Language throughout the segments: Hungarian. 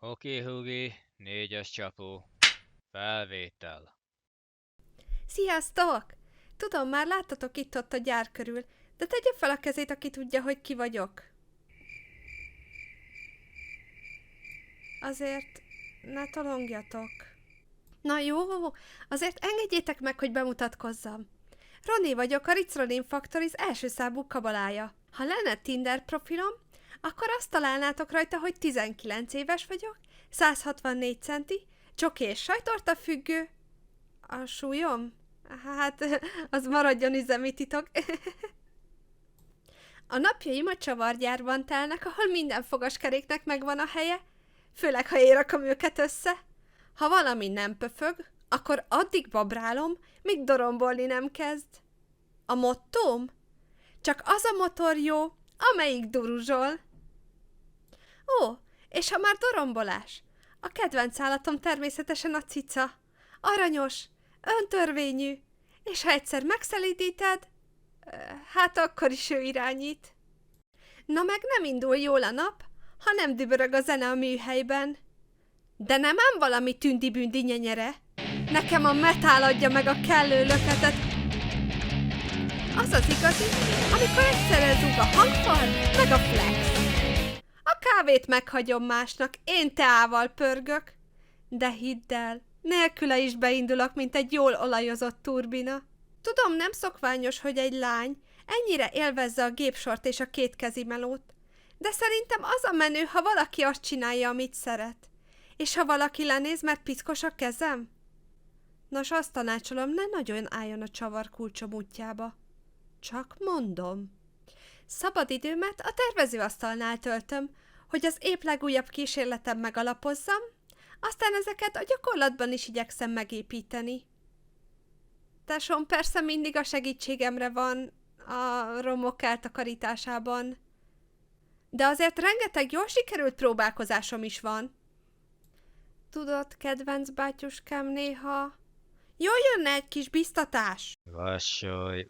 Oké, Hugi, 4-es csapó. Felvétel. Sziasztok! Tudom, már láttatok itt-ott a gyár körül, de tegye fel a kezét, aki tudja, hogy ki vagyok. Azért ne tolongjatok. Na jó, azért engedjétek meg, hogy bemutatkozzam. Roni vagyok, a Ritz Ronin Factories első számú kabalája. Ha lenne Tinder profilom, akkor azt találnátok rajta, hogy 19 éves vagyok, 164 centi, csoki és sajtorta függő. A súlyom? Hát, az maradjon üzemi titok. A napjaim a csavargyárban telnek, ahol minden fogaskeréknek megvan a helye, főleg ha én rakom őket össze. Ha valami nem pöfög, akkor addig babrálom, míg dorombolni nem kezd. A mottóm? Csak az a motor jó, amelyik duruzsol. Ó, és ha már dorombolás, a kedvenc állatom természetesen a cica. Aranyos, öntörvényű, és ha egyszer megszelítíted, hát akkor is ő irányít. Na meg nem indul jól a nap, ha nem dübörög a zene a műhelyben. De nem ám valami tündi-bündi nyenyere. Nekem a metál adja meg a kellő löketet. Az az igazi, amikor egyszerre zúg a hangfal, meg a flex. A kávét meghagyom másnak, én teával pörgök. De hidd el, nélküle is beindulok, mint egy jól olajozott turbina. Tudom, nem szokványos, hogy egy lány ennyire élvezze a gépsort és a kétkezi melót, de szerintem az a menő, ha valaki azt csinálja, amit szeret. És ha valaki lenéz, mert piszkos a kezem? Nos, azt tanácsolom, ne nagyon álljon a csavar kulcsom útjába. Csak mondom. Szabadidőmet a tervezőasztalnál töltöm, hogy az épp legújabb kísérletem megalapozzam, aztán ezeket a gyakorlatban is igyekszem megépíteni. Tesóm persze mindig a segítségemre van a romok eltakarításában, de azért rengeteg jól sikerült próbálkozásom is van. Tudod, kedvenc bátyuskám, néha jól jönne egy kis biztatás. Vassolj,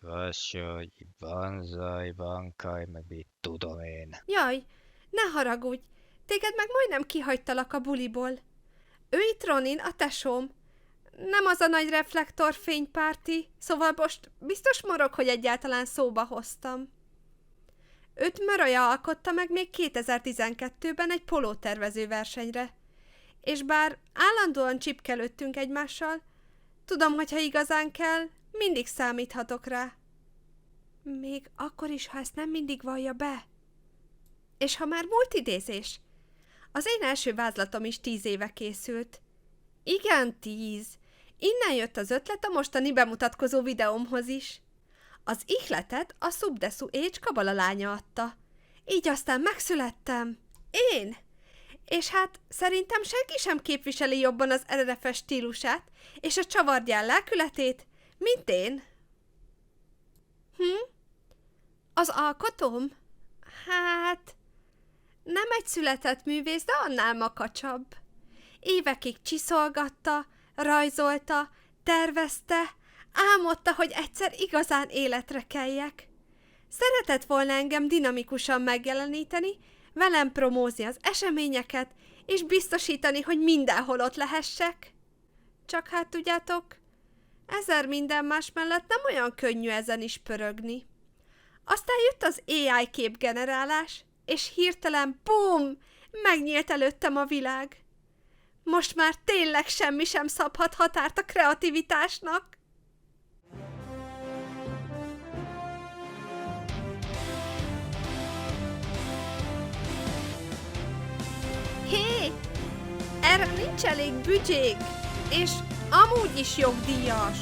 van zaj, van kaj, meg mit tudom én. Jaj, ne haragudj, téged meg majdnem kihagytalak a buliból. Ő itt Ronin, a tesóm. Nem az a nagy reflektorfénypárti, szóval most biztos morog, hogy egyáltalán szóba hoztam. Őt Möröja alkotta meg még 2012-ben egy polótervező versenyre. És bár állandóan csipkelődtünk egymással, tudom, hogy ha igazán kell, mindig számíthatok rá. Még akkor is, ha ezt nem mindig vallja be. És ha már múlt idézés, az én első vázlatom is 10 éve készült. Igen, 10. Innen jött az ötlet a mostani bemutatkozó videómhoz is. Az ihletet a Subdesu Age kabala lánya adta. Így aztán megszülettem. Én! És hát szerintem senki sem képviseli jobban az RRF-es stílusát és a csavargyár lelkületét, mint én. Az alkotóm? Hát... nem egy született művész, de annál makacsabb. Évekig csiszolgatta, rajzolta, tervezte, álmodta, hogy egyszer igazán életre keljek. Szeretett volna engem dinamikusan megjeleníteni, velem promózni az eseményeket, és biztosítani, hogy mindenhol ott lehessek. Csak hát tudjátok, ezer minden más mellett nem olyan könnyű ezen is pörögni. Aztán jött az AI képgenerálás, és hirtelen, bum, megnyílt előttem a világ. Most már tényleg semmi sem szabhat határt a kreativitásnak. Hé, erre nincs elég büdzsénk, és amúgy is jogdíjas.